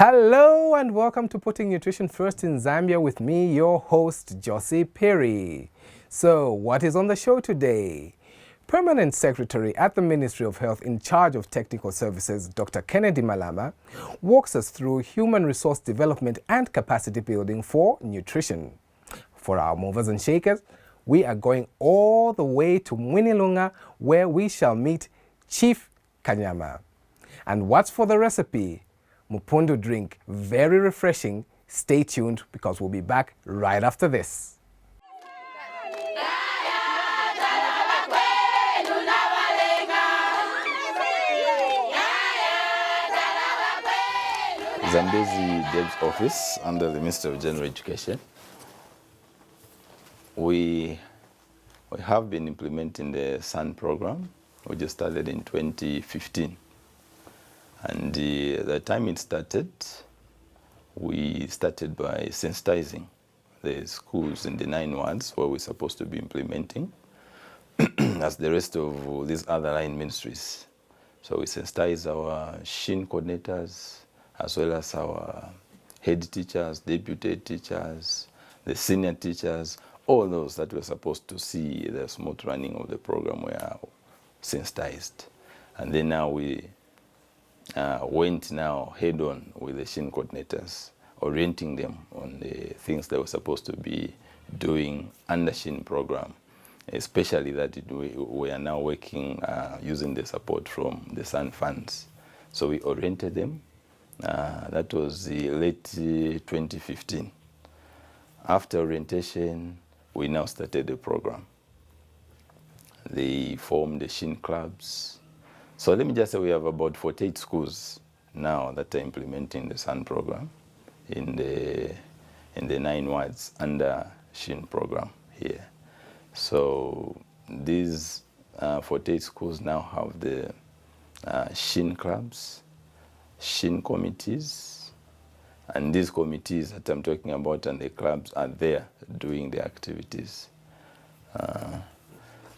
Hello and welcome to Putting Nutrition First in Zambia with me, your host, Josie Perry. So, what is on the show today? Permanent Secretary at the Ministry of Health in charge of Technical Services, Dr. Kennedy Malama, walks us through human resource development and capacity building for nutrition. For our movers and shakers, we are going all the way to Mwinilunga, where we shall meet Chief Kanyama. And what's for the recipe? Mupundu drink, very refreshing. Stay tuned because we'll be back right after this. Zambezi Deb's office under the Ministry of General Education. We have been implementing the SUN program, which started in 2015. And the time it started, we started by sensitizing the schools in the 9 wards where we're supposed to be implementing, as the rest of these other line ministries. So we sensitize our SHIN coordinators, as well as our head teachers, deputy teachers, the senior teachers, all those that were supposed to see the smooth running of the program were sensitized. And then now we went now head on with the SHIN coordinators, orienting them on the things they were supposed to be doing under SHIN program, especially that we are now working using the support from the SUN funds. So we oriented them. That was the late 2015. After orientation, we now started the program. They formed the SHIN clubs. So let me just say we have about 48 schools now that are implementing the SUN program in the 9 wards under SHIN program here. So these 48 schools now have the SHIN clubs, SHIN committees, and these committees that I'm talking about and the clubs are there doing the activities.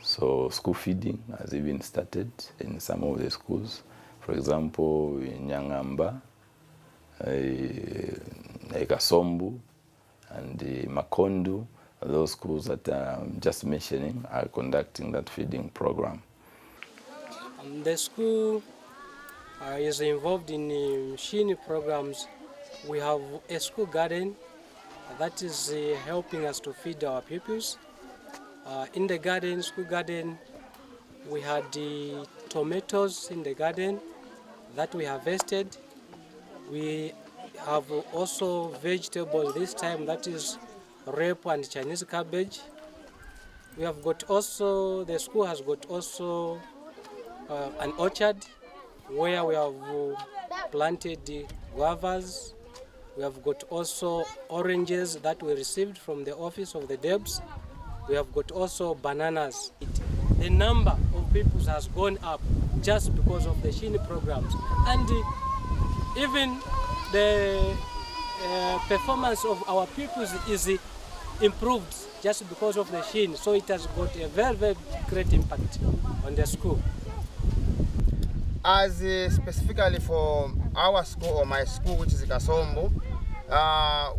So school feeding has even started in some of the schools. For example, in Nyangamba, Kasombu, and Makondu, those schools that I'm just mentioning are conducting that feeding program. The school is involved in SHIN programs. We have a school garden that is helping us to feed our pupils. In the garden, school garden, we had the tomatoes in the garden that we harvested. We have also vegetables this time, that is rape and Chinese cabbage. We have got also, the school has got also an orchard where we have planted the guavas. We have got also oranges that we received from the office of the Debs. We have got also bananas. The number of pupils has gone up just because of the SHIN programs. And even the performance of our pupils is improved just because of the SHIN. So it has got a very, very great impact on the school. As specifically for our school or my school, which is Kasombo,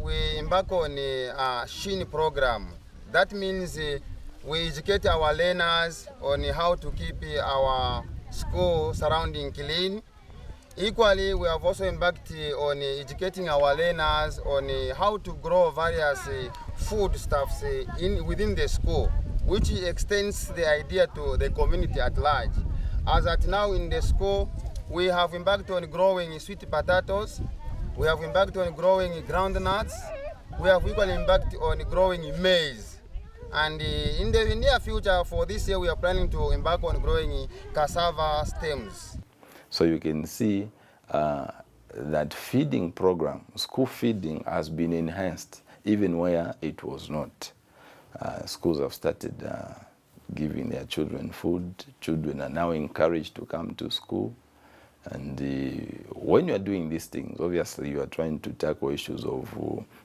we embark on a SHIN program. That means we educate our learners on how to keep our school surrounding clean. Equally, we have also embarked on educating our learners on how to grow various foodstuffs within the school, which extends the idea to the community at large. As at now in the school, we have embarked on growing sweet potatoes, we have embarked on growing groundnuts, we have equally embarked on growing maize. And in the near future, for this year, we are planning to embark on growing cassava stems. So you can see that feeding program, school feeding, has been enhanced even where it was not. Schools have started giving their children food. Children are now encouraged to come to school. And when you are doing these things, obviously you are trying to tackle issues of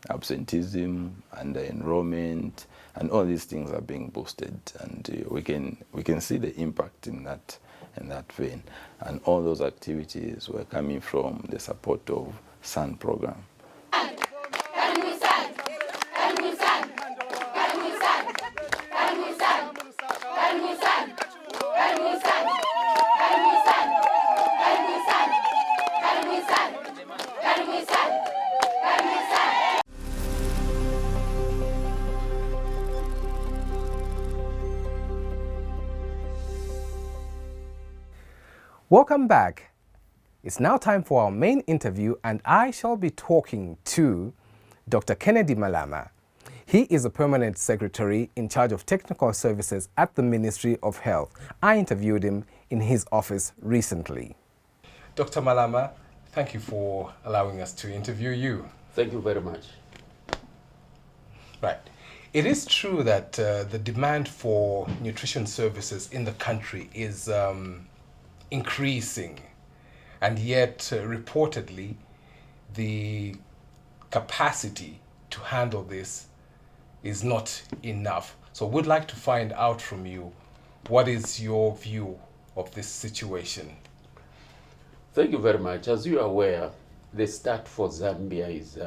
absenteeism, under-enrollment, and all these things are being boosted. And we can see the impact in that vein. And all those activities were coming from the support of SUN program. Welcome back. It's now time for our main interview, and I shall be talking to Dr. Kennedy Malama. He is a permanent secretary in charge of technical services at the Ministry of Health. I interviewed him in his office recently. Dr. Malama, thank you for allowing us to interview you. Thank you very much. Right. It is true that the demand for nutrition services in the country is increasing, and yet reportedly the capacity to handle this is not enough. So we'd like to find out from you, what is your view of this situation? Thank you very much. As you are aware, the start for Zambia is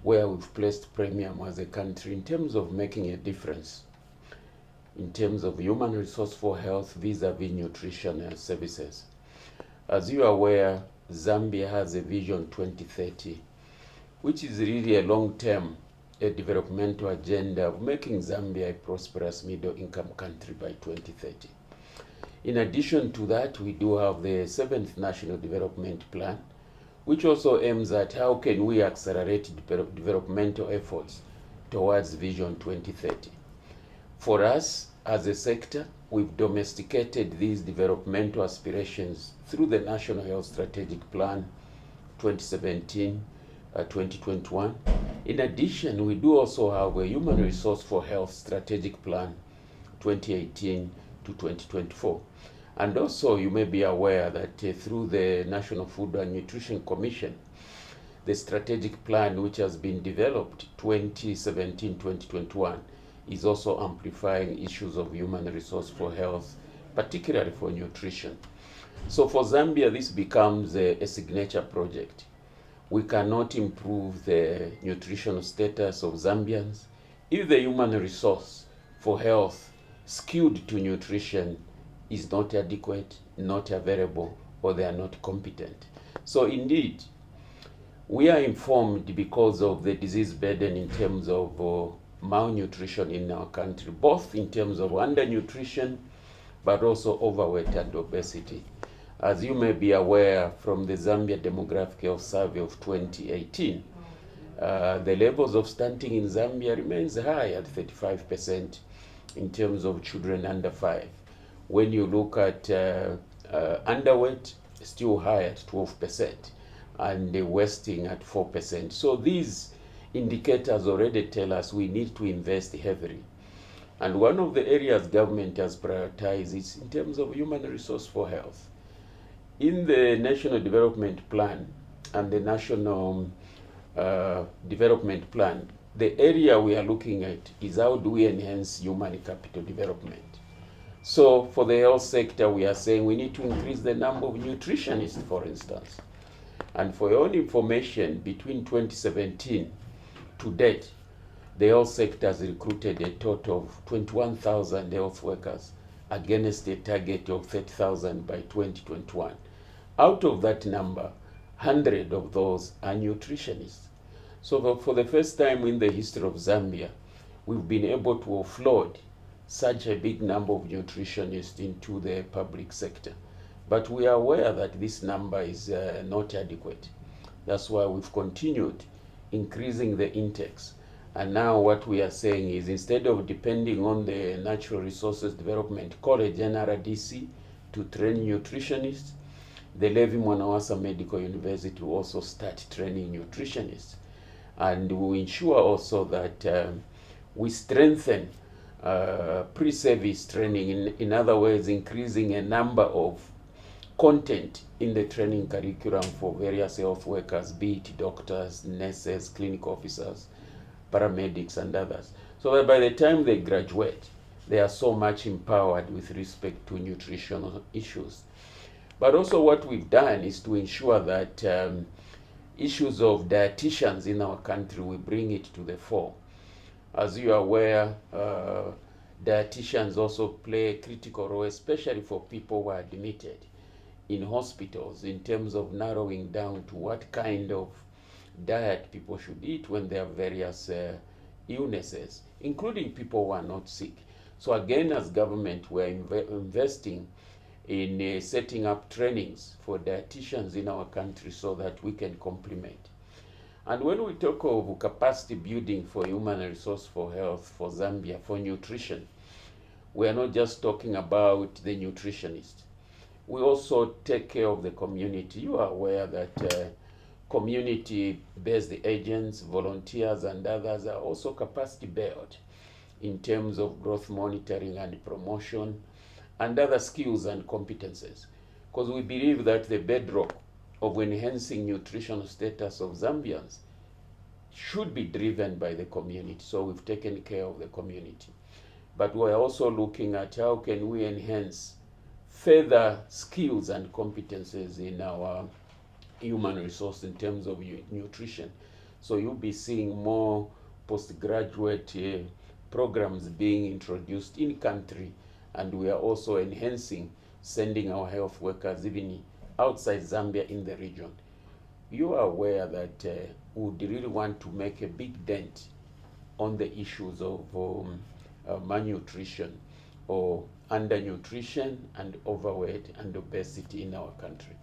where we've placed premium as a country in terms of making a difference in terms of human resource for health vis-a-vis nutrition services. As you are aware, Zambia has a Vision 2030, which is really a long-term developmental agenda of making Zambia a prosperous middle-income country by 2030. In addition to that, we do have the 7th National Development Plan, which also aims at how can we accelerate developmental efforts towards Vision 2030. For us, as a sector, we've domesticated these developmental aspirations through the National Health Strategic Plan 2017-2021. In addition, we do also have a Human Resource for Health Strategic Plan 2018 to 2024. And also, you may be aware that through the National Food and Nutrition Commission, the strategic plan which has been developed 2017-2021 is also amplifying issues of human resource for health, particularly for nutrition. So for Zambia, this becomes a signature project. We cannot improve the nutritional status of Zambians if the human resource for health skewed to nutrition is not adequate, not available, or they are not competent. So indeed, we are informed because of the disease burden in terms of malnutrition in our country, both in terms of undernutrition, but also overweight and obesity. As you may be aware from the Zambia Demographic Health Survey of 2018, the levels of stunting in Zambia remains high at 35% in terms of children under 5. When you look at underweight, still high at 12%, and the wasting at 4%. So these indicators already tell us we need to invest heavily. And one of the areas government has prioritized is in terms of human resource for health. In the National Development Plan and the National Development Plan, the area we are looking at is how do we enhance human capital development. So for the health sector, we are saying we need to increase the number of nutritionists, for instance. And for your own information, between 2017 to date, the health sector has recruited a total of 21,000 health workers against a target of 30,000 by 2021. Out of that number, 100 of those are nutritionists. So for the first time in the history of Zambia, we've been able to offload such a big number of nutritionists into the public sector. But we are aware that this number is not adequate. That's why we've continued increasing the intakes. And now what we are saying is instead of depending on the Natural Resources Development College, NRDC, to train nutritionists, the Levi Mwanawasa Medical University will also start training nutritionists. And we will ensure also that we strengthen pre-service training, in other words, increasing a number of content in the training curriculum for various health workers, be it doctors, nurses, clinic officers, paramedics, and others. So that by the time they graduate, they are so much empowered with respect to nutritional issues. But also what we've done is to ensure that issues of dietitians in our country, we bring it to the fore. As you are aware, dietitians also play a critical role, especially for people who are admitted in hospitals, in terms of narrowing down to what kind of diet people should eat when they have various illnesses, including people who are not sick. So again, as government, we're investing in setting up trainings for dietitians in our country so that we can complement. And when we talk of capacity building for human resource for health for Zambia, for nutrition, we are not just talking about the nutritionist. We also take care of the community. You are aware that community-based agents, volunteers, and others are also capacity built in terms of growth monitoring and promotion and other skills and competences. Because we believe that the bedrock of enhancing nutritional status of Zambians should be driven by the community. So we've taken care of the community. But we're also looking at how can we enhance further skills and competences in our human resource in terms of nutrition. So you'll be seeing more postgraduate programs being introduced in country, and we are also enhancing sending our health workers even outside Zambia in the region. You are aware that we would really want to make a big dent on the issues of malnutrition or undernutrition and overweight and obesity in our country.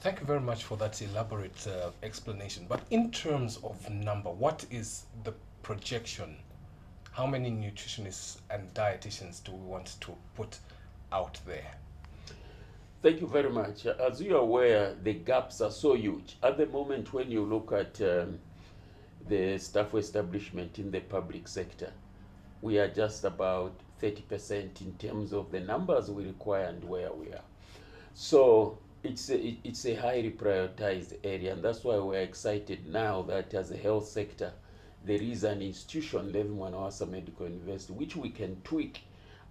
Thank you very much for that elaborate explanation. But in terms of number, what is the projection? How many nutritionists and dietitians do we want to put out there? Thank you very much. As you are aware, the gaps are so huge. At the moment, when you look at the staff establishment in the public sector, we are just about 30% in terms of the numbers we require and where we are. So it's a highly prioritized area, and that's why we're excited now that as a health sector, there is an institution, Levi Mwanawasa Medical University, which we can tweak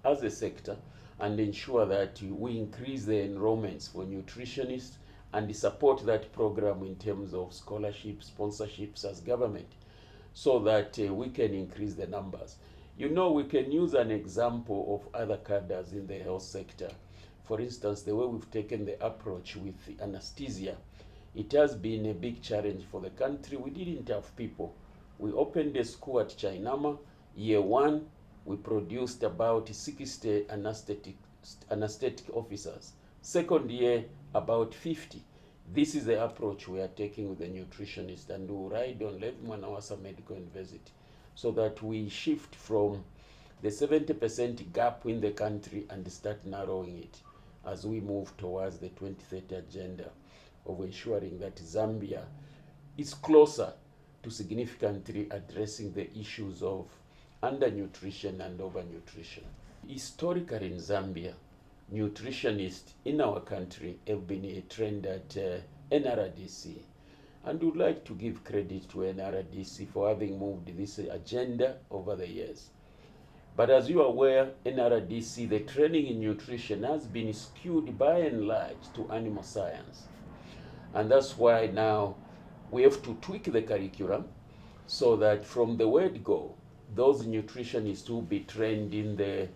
as a sector and ensure that we increase the enrollments for nutritionists and support that program in terms of scholarships, sponsorships as government, so that we can increase the numbers. You know, we can use an example of other cadres in the health sector. For instance, the way we've taken the approach with anesthesia, it has been a big challenge for the country. We didn't have people. We opened a school at Chainama. Year one, we produced about 60 anesthetic officers. Second year, about 50. This is the approach we are taking with the nutritionist, and we'll ride on Levi Mwanawasa Medical University so that we shift from the 70% gap in the country and start narrowing it as we move towards the 2030 agenda of ensuring that Zambia is closer to significantly addressing the issues of undernutrition and overnutrition. Historically in Zambia, nutritionists in our country have been trained at NRDC, and would like to give credit to NRDC for having moved this agenda over the years. But as you are aware, NRDC, the training in nutrition has been skewed by and large to animal science. And that's why now we have to tweak the curriculum so that from the word go, those nutritionists will be trained in the,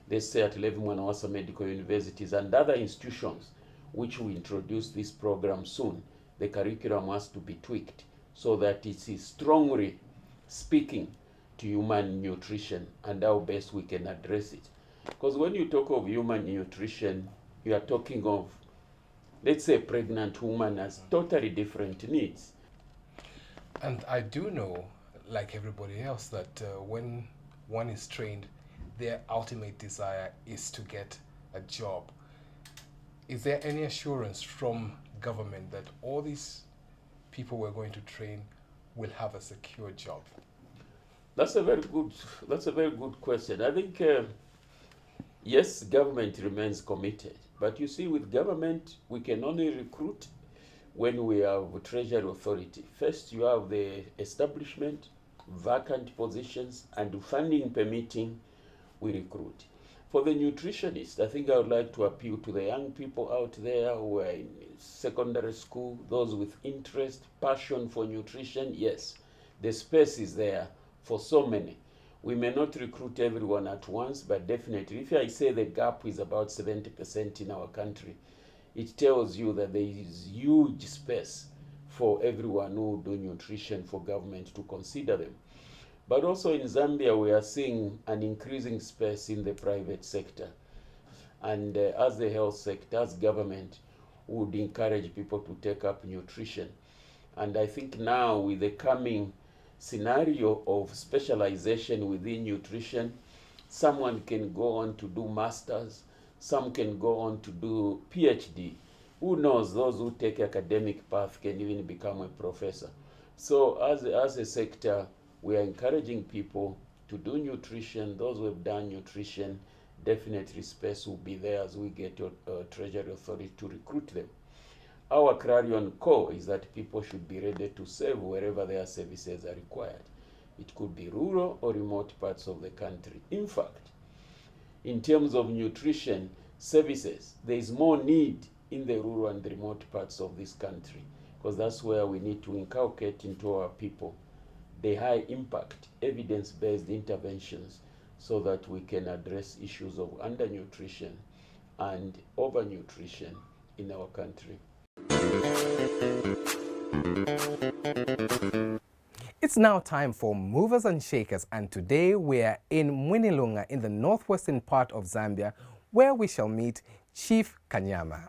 let's say at Levi Mwanawasa Medical Universities and other institutions which will introduce this program soon. The curriculum has to be tweaked so that it is strongly speaking to human nutrition and how best we can address it. Because when you talk of human nutrition, you are talking of, let's say, a pregnant woman has totally different needs. And I do know, like everybody else, that when one is trained, their ultimate desire is to get a job. Is there any assurance from government that all these people we're going to train will have a secure job? That's a very good question. I think yes, government remains committed, but you see, with government we can only recruit when we have treasury authority. First, you have the establishment, vacant positions, and funding permitting, we recruit. For the nutritionist, I think I would like to appeal to the young people out there who are in secondary school, those with interest, passion for nutrition. Yes, the space is there for so many. We may not recruit everyone at once, but definitely, if I say the gap is about 70% in our country, it tells you that there is huge space for everyone who do nutrition for government to consider them. But also in Zambia, we are seeing an increasing space in the private sector. And as the health sector, as government, would encourage people to take up nutrition. And I think now with the coming scenario of specialization within nutrition, someone can go on to do masters, some can go on to do PhD. Who knows, those who take academic path can even become a professor. So as a sector, we are encouraging people to do nutrition. Those who have done nutrition, definitely space will be there as we get Treasury Authority to recruit them. Our clarion call is that people should be ready to serve wherever their services are required. It could be rural or remote parts of the country. In fact, in terms of nutrition services, there is more need in the rural and the remote parts of this country, because that's where we need to inculcate into our people the high impact, evidence-based interventions so that we can address issues of undernutrition and overnutrition in our country. It's now time for Movers and Shakers, and today we are in Mwinilunga in the northwestern part of Zambia, where we shall meet Chief Kanyama.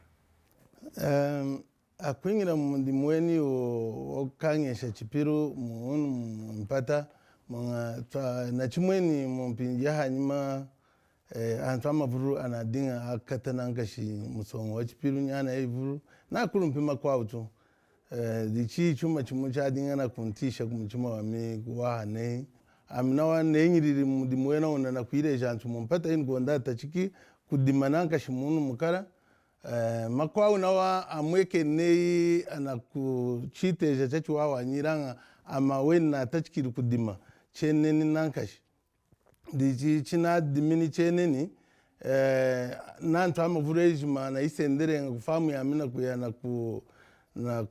Akwingira ndi mweni okangesha chipiru muonu mpata na chimweni mpinja hanyuma antu amavuru anadinga akatana ngashi musongo wa chipiru nyana evuru na kulumpima kwa utu dichi chuma chimucha adinga na kuntisha kumuchuma wami kuwahane aminawa nenyiriri ndi mwena ona na kuireja antu mpata inu kuonda tachiki kudimananga shimunu mukara makwao nawa amweke nei anakuchiteja chachiwawa nyiranga ama wena tachikiri kudima cheneni nankashi dichi china dimini cheneni nantu amavureji na isendere nga kufamu ya amina kuya na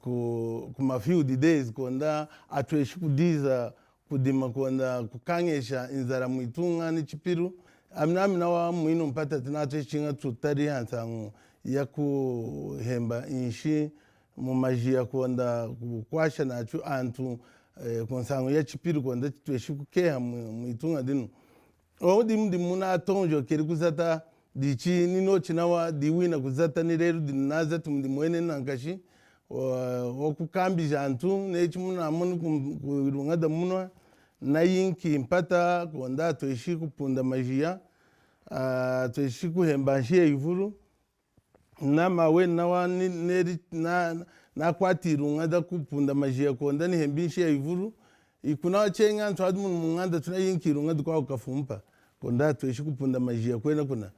kumafield days kuonda atueshi kudiza kudima kuonda kukangesha inzara muitunga ni chipiru amina wa mwino mpata tinatueshi chinga tutari hansangu ya kuhemba inshi mumajia kuonda kukwasha na chu antu konsango ya chipiru kuonda tueshi kukeha muitunga dinu odi muna tonjo keri kuzata dichi nino chinawa diwina kuzata nireru dinaza tumdimwene nankashi okukambija antu nechi muna amunu kuirunga da munwa na yinki mpata kuonda tueshi kupunda majia tueshi kuhemba nshi ya ivuru na mawe nawa neri na kwatirunga da kupunda majia kuonda ni hembi nshi ya ivuru ikuna chenga antu adu munganda tuna yinkirunga dukwa ukafumpa kuonda tueshi kupunda majia kwena kuna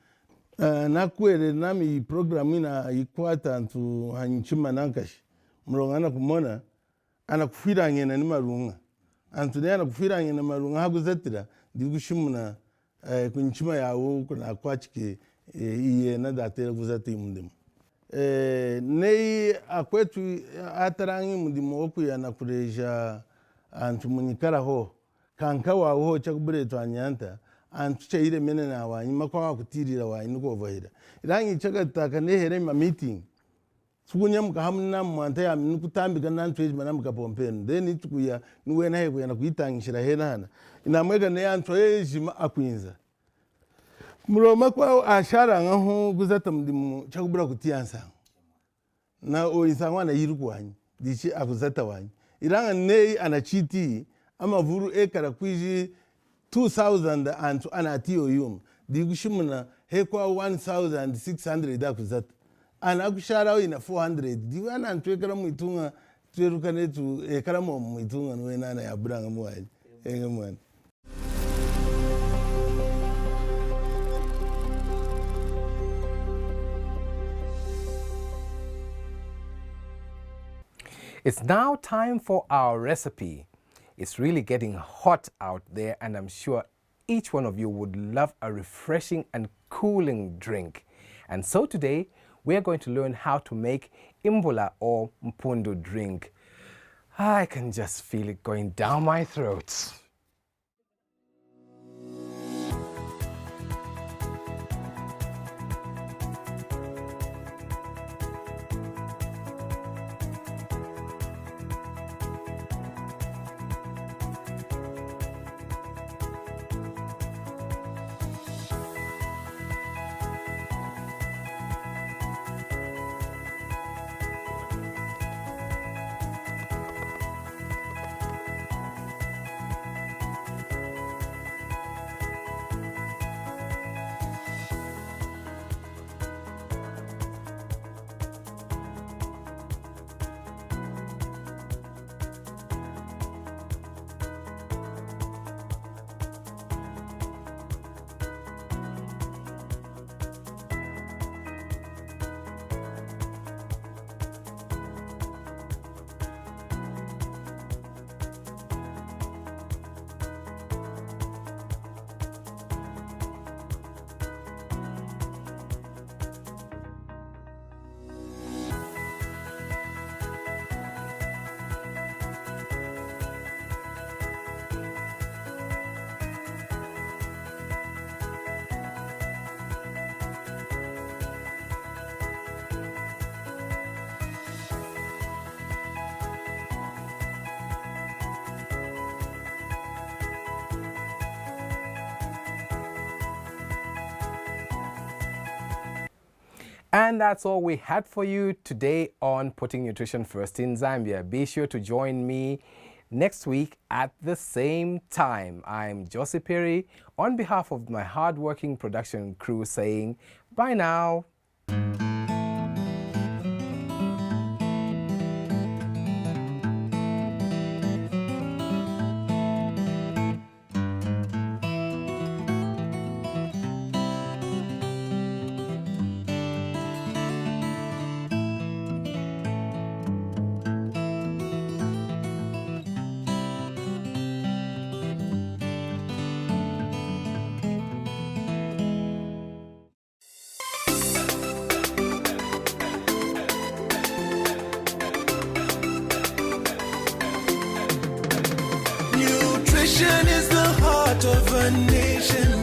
na kwere nami programu ina ikwata antu hanchima nankashi mronga na kumona ana kufira ngena ni marunga antu ne ana kufira ngena marunga hakuzatira digushimuna kunchima yawo kuna kwachike iye na datera kuzati mundimu nei akwetu atarangi mundimu okuya na kureja antu munyikara ho kanka wawo chakubure twanyanta antu chaire mene na wanyi makwa kutirira wanyi nuko vahira irangi chakataka nehere ma meeting sukunya mukahamna mwanta ya mnukutambika nantu eji mana mukapompeni then itukuya nuwena he kuyana kuitangishira hena hana inamweka ne antu eji ma akwinza muroma kwa ashara ngaho kuzata mdimu chakubura kutiansa na oisangwa na yiruku wanyi dichi akuzata wanyi iranga nei anachiti amavuru ekara kwiji 2000 antu anatiyo yum digushimuna hekwa 1600 dakuzata ana kushara ina 400 diwana antu ekara muitunga tweruka tu ekara mo muitunga nwena na yabranga muwaji enga mwana. It's now time for our recipe. It's really getting hot out there, and I'm sure each one of you would love a refreshing and cooling drink. And so today, we're going to learn how to make imbula or mpundu drink. I can just feel it going down my throat. And that's all we had for you today on Putting Nutrition First in Zambia. Be sure to join me next week at the same time. I'm Josie Perry on behalf of my hardworking production crew saying bye now. Nutrition is the heart of a nation.